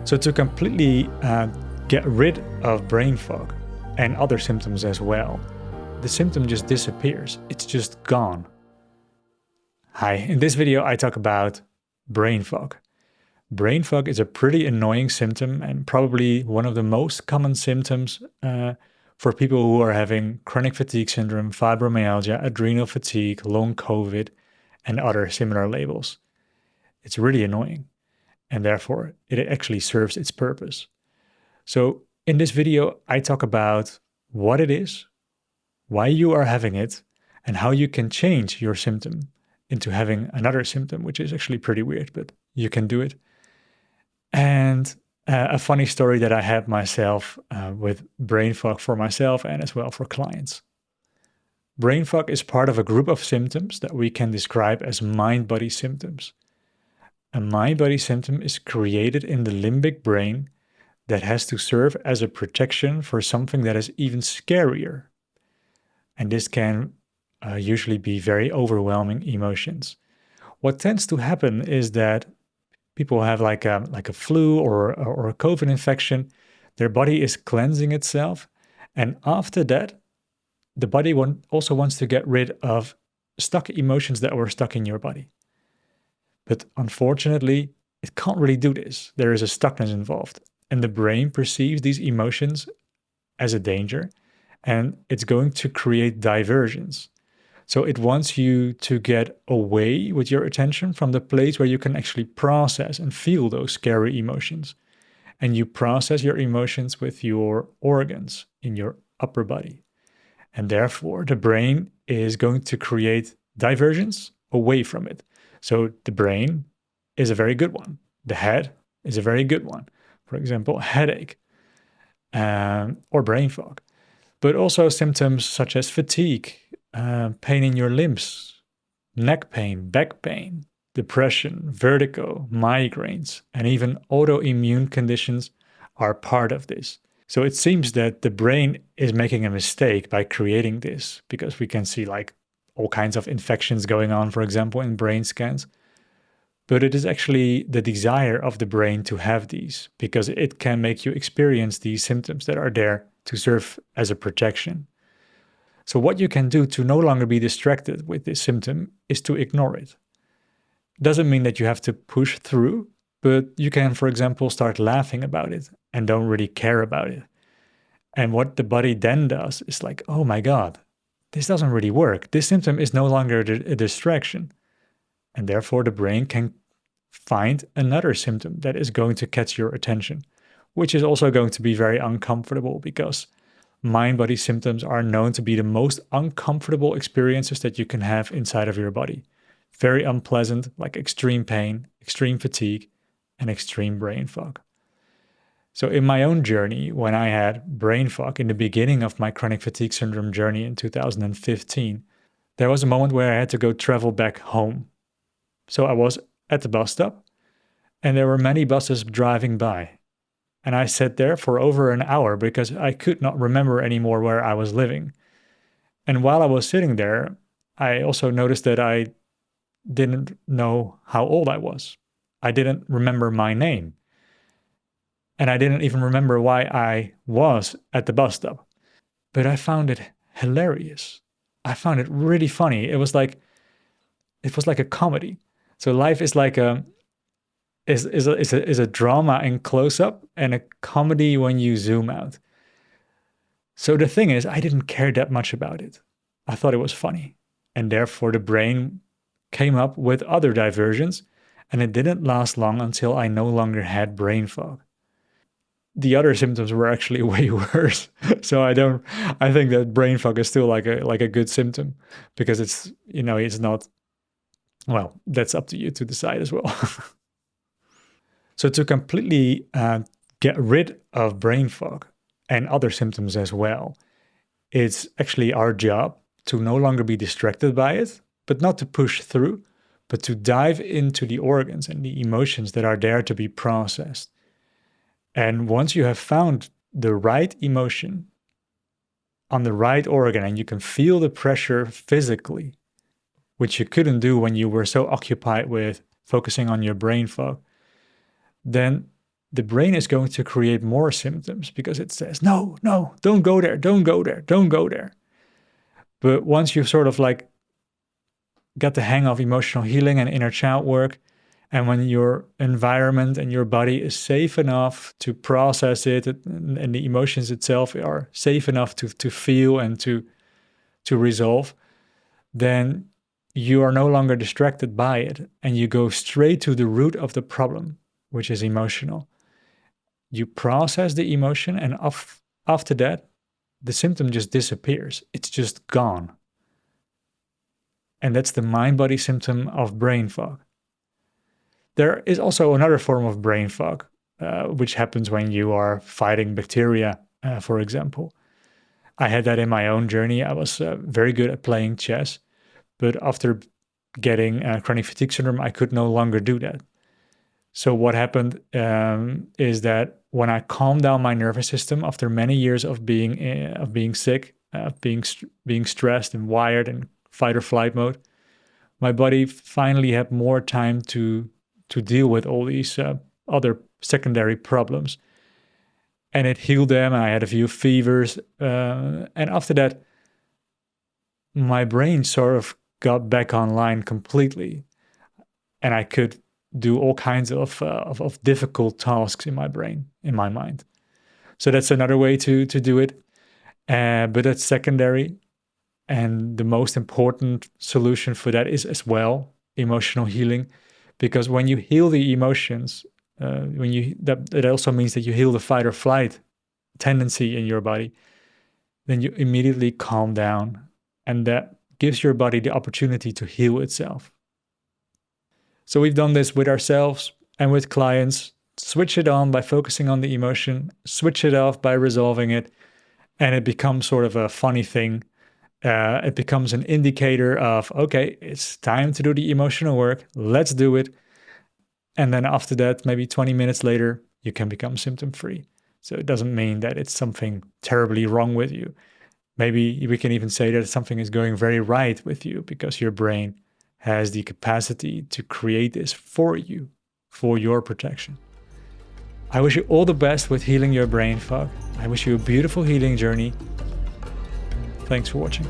So to completely get rid of brain fog and other symptoms as well, the symptom just disappears. It's just gone. Hi, in this video I talk about brain fog. Brain fog is a pretty annoying symptom and probably one of the most common symptoms for people who are having chronic fatigue syndrome, fibromyalgia, adrenal fatigue, long COVID, and other similar labels. It's really annoying, and therefore it actually serves its purpose. So in this video, I talk about what it is, why you are having it, and how you can change your symptom into having another symptom, which is actually pretty weird, but you can do it. And a funny story that I had myself with brain fog for myself and as well for clients. Brain fog is part of a group of symptoms that we can describe as mind-body symptoms. A mind-body symptom is created in the limbic brain that has to serve as a protection for something that is even scarier. And this can usually be very overwhelming emotions. What tends to happen is that people have like a flu or a COVID infection, their body is cleansing itself. And after that, the body also wants to get rid of stuck emotions that were stuck in your body. But unfortunately, it can't really do this. There is a stuckness involved. And the brain perceives these emotions as a danger, and it's going to create diversions. So it wants you to get away with your attention from the place where you can actually process and feel those scary emotions. And you process your emotions with your organs in your upper body. And therefore, the brain is going to create diversions away from it. So the brain is a very good one. The head is a very good one. For example, headache or brain fog. But also symptoms such as fatigue, pain in your limbs, neck pain, back pain, depression, vertigo, migraines, and even autoimmune conditions are part of this. So it seems that the brain is making a mistake by creating this, because we can see like all kinds of infections going on, for example, in brain scans. But it is actually the desire of the brain to have these, because it can make you experience these symptoms that are there to serve as a protection. So what you can do to no longer be distracted with this symptom is to ignore it. Doesn't mean that you have to push through, but you can, for example, start laughing about it and don't really care about it. And what the body then does is like, oh my God, this doesn't really work. This symptom is no longer a distraction. And therefore the brain can find another symptom that is going to catch your attention, which is also going to be very uncomfortable, because mind-body symptoms are known to be the most uncomfortable experiences that you can have inside of your body. Very unpleasant, like extreme pain, extreme fatigue, and extreme brain fog. So in my own journey, when I had brain fog in the beginning of my chronic fatigue syndrome journey in 2015, there was a moment where I had to go travel back home. So I was at the bus stop, and there were many buses driving by. And I sat there for over an hour because I could not remember anymore where I was living. And while I was sitting there, I also noticed that I didn't know how old I was. I didn't remember my name. And I didn't even remember why I was at the bus stop. But I found it hilarious. I found it really funny. It was like a comedy. So life is like is a drama in close-up and a comedy when you zoom out. So the thing is, I didn't care that much about it. I thought it was funny. And therefore the brain came up with other diversions, and it didn't last long until I no longer had brain fog. The other symptoms were actually way worse. So I think that brain fog is still like a good symptom, because it's not, well, that's up to you to decide as well. So to completely get rid of brain fog and other symptoms as well, it's actually our job to no longer be distracted by it, but not to push through, but to dive into the organs and the emotions that are there to be processed. And once you have found the right emotion on the right organ and you can feel the pressure physically, which you couldn't do when you were so occupied with focusing on your brain fog, then the brain is going to create more symptoms because it says, no, don't go there, don't go there, don't go there. But once you've sort of like got the hang of emotional healing and inner child work, and when your environment and your body is safe enough to process it, and the emotions itself are safe enough to feel and to resolve, then you are no longer distracted by it, and you go straight to the root of the problem, which is emotional. You process the emotion, and after that, the symptom just disappears. It's just gone. And that's the mind-body symptom of brain fog. There is also another form of brain fog, which happens when you are fighting bacteria, for example. I had that in my own journey. I was very good at playing chess, but after getting chronic fatigue syndrome, I could no longer do that. So what happened is that when I calmed down my nervous system after many years of being sick, being stressed and wired in fight or flight mode, my body finally had more time to deal with all these other secondary problems. And it healed them, and I had a few fevers. And after that, my brain sort of got back online completely. And I could do all kinds of difficult tasks in my brain, in my mind. So that's another way to do it. But that's secondary. And the most important solution for that is as well emotional healing. Because when you heal the emotions, that also means that you heal the fight or flight tendency in your body, then you immediately calm down, and that gives your body the opportunity to heal itself. So we've done this with ourselves and with clients. Switch it on by focusing on the emotion, switch it off by resolving it, and it becomes sort of a funny thing. It becomes an indicator of, okay, it's time to do the emotional work. Let's do it. And then after that, maybe 20 minutes later, you can become symptom-free. So it doesn't mean that it's something terribly wrong with you. Maybe we can even say that something is going very right with you because your brain has the capacity to create this for you, for your protection. I wish you all the best with healing your brain fog. I wish you a beautiful healing journey. Thanks for watching.